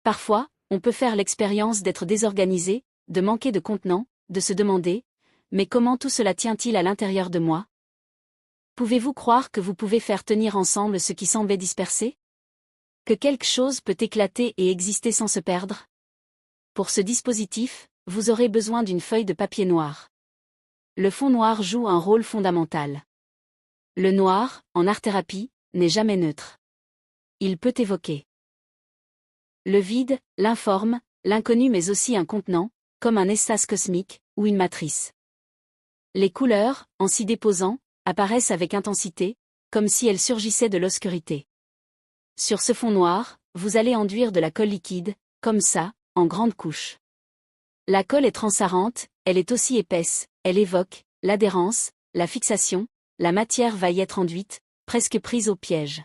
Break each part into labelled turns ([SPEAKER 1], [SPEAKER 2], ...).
[SPEAKER 1] Parfois, on peut faire l'expérience d'être désorganisé, de manquer de contenant, de se demander « Mais comment tout cela tient-il à l'intérieur de moi ?» Pouvez-vous croire que vous pouvez faire tenir ensemble ce qui semblait dispersé? Que quelque chose peut éclater et exister sans se perdre? Pour ce dispositif, vous aurez besoin d'une feuille de papier noir. Le fond noir joue un rôle fondamental. Le noir, en art-thérapie, n'est jamais neutre. Il peut évoquer le vide, l'informe, l'inconnu mais aussi un contenant, comme un espace cosmique, ou une matrice. Les couleurs, en s'y déposant, apparaissent avec intensité, comme si elles surgissaient de l'obscurité. Sur ce fond noir, vous allez enduire de la colle liquide, comme ça, en grandes couches. La colle est transparente, elle est aussi épaisse, elle évoque l'adhérence, la fixation, la matière va y être enduite, presque prise au piège.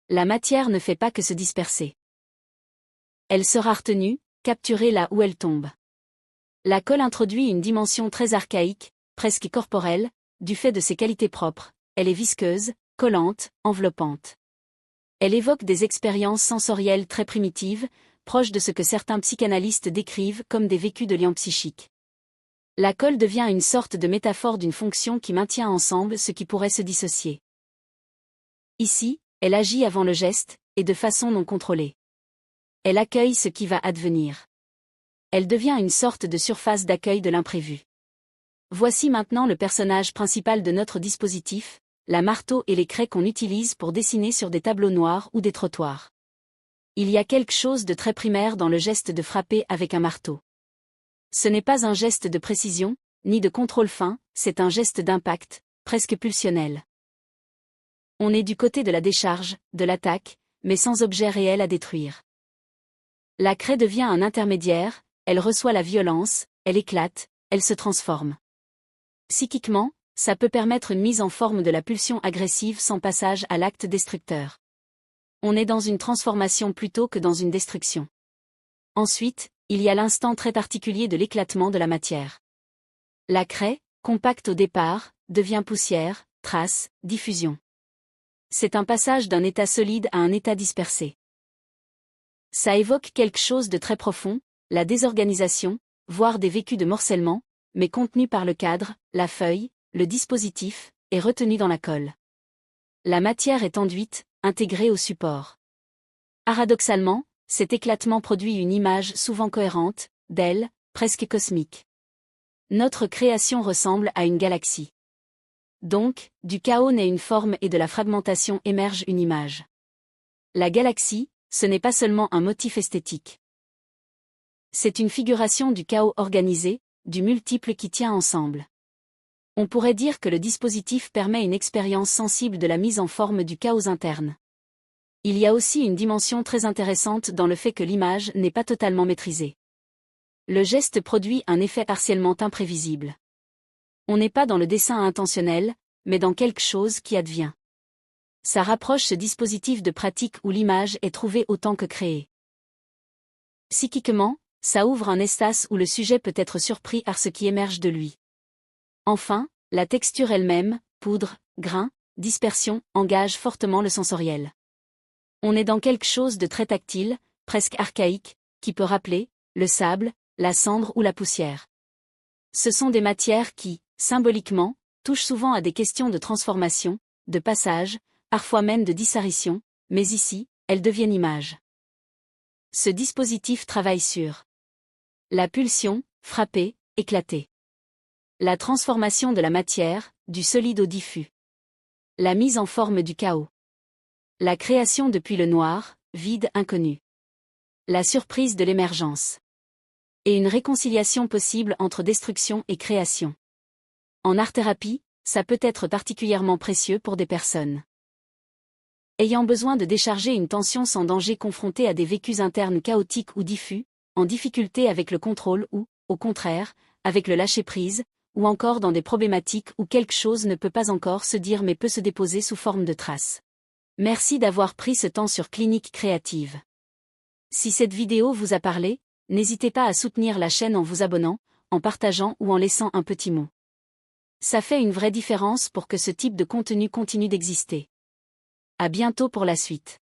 [SPEAKER 1] La matière ne fait pas que se disperser. Elle sera retenue, capturée là où elle tombe. La colle introduit une dimension très archaïque, presque corporelle, du fait de ses qualités propres. Elle est visqueuse, collante, enveloppante. Elle évoque des expériences sensorielles très primitives, proches de ce que certains psychanalystes décrivent comme des vécus de liens psychiques. La colle devient une sorte de métaphore d'une fonction qui maintient ensemble ce qui pourrait se dissocier. Ici, elle agit avant le geste, et de façon non contrôlée. Elle accueille ce qui va advenir. Elle devient une sorte de surface d'accueil de l'imprévu. Voici maintenant le personnage principal de notre dispositif, la marteau et les craies qu'on utilise pour dessiner sur des tableaux noirs ou des trottoirs. Il y a quelque chose de très primaire dans le geste de frapper avec un marteau. Ce n'est pas un geste de précision, ni de contrôle fin, c'est un geste d'impact, presque pulsionnel. On est du côté de la décharge, de l'attaque, mais sans objet réel à détruire. La craie devient un intermédiaire, elle reçoit la violence, elle éclate, elle se transforme. Psychiquement, ça peut permettre une mise en forme de la pulsion agressive sans passage à l'acte destructeur. On est dans une transformation plutôt que dans une destruction. Ensuite, il y a l'instant très particulier de l'éclatement de la matière. La craie, compacte au départ, devient poussière, trace, diffusion. C'est un passage d'un état solide à un état dispersé. Ça évoque quelque chose de très profond, la désorganisation, voire des vécus de morcellement, mais contenu par le cadre, la feuille, le dispositif, et retenu dans la colle. La matière est enduite, intégrée au support. Paradoxalement, cet éclatement produit une image souvent cohérente, d'elle, presque cosmique. Notre création ressemble à une galaxie. Donc, du chaos naît une forme et de la fragmentation émerge une image. La galaxie, ce n'est pas seulement un motif esthétique. C'est une figuration du chaos organisé, du multiple qui tient ensemble. On pourrait dire que le dispositif permet une expérience sensible de la mise en forme du chaos interne. Il y a aussi une dimension très intéressante dans le fait que l'image n'est pas totalement maîtrisée. Le geste produit un effet partiellement imprévisible. On n'est pas dans le dessin intentionnel, mais dans quelque chose qui advient. Ça rapproche ce dispositif de pratique où l'image est trouvée autant que créée. Psychiquement, ça ouvre un espace où le sujet peut être surpris par ce qui émerge de lui. Enfin, la texture elle-même, poudre, grain, dispersion, engage fortement le sensoriel. On est dans quelque chose de très tactile, presque archaïque, qui peut rappeler le sable, la cendre ou la poussière. Ce sont des matières qui, symboliquement, touchent souvent à des questions de transformation, de passage, parfois même de disparition, mais ici, elles deviennent images. Ce dispositif travaille sur la pulsion, frapper, éclater. La transformation de la matière, du solide au diffus. La mise en forme du chaos. La création depuis le noir, vide, inconnu. La surprise de l'émergence. Et une réconciliation possible entre destruction et création. En art-thérapie, ça peut être particulièrement précieux pour des personnes ayant besoin de décharger une tension sans danger confrontée à des vécus internes chaotiques ou diffus, en difficulté avec le contrôle ou, au contraire, avec le lâcher-prise, ou encore dans des problématiques où quelque chose ne peut pas encore se dire mais peut se déposer sous forme de traces. Merci d'avoir pris ce temps sur Clinique Créative. Si cette vidéo vous a parlé, n'hésitez pas à soutenir la chaîne en vous abonnant, en partageant ou en laissant un petit mot. Ça fait une vraie différence pour que ce type de contenu continue d'exister. À bientôt pour la suite.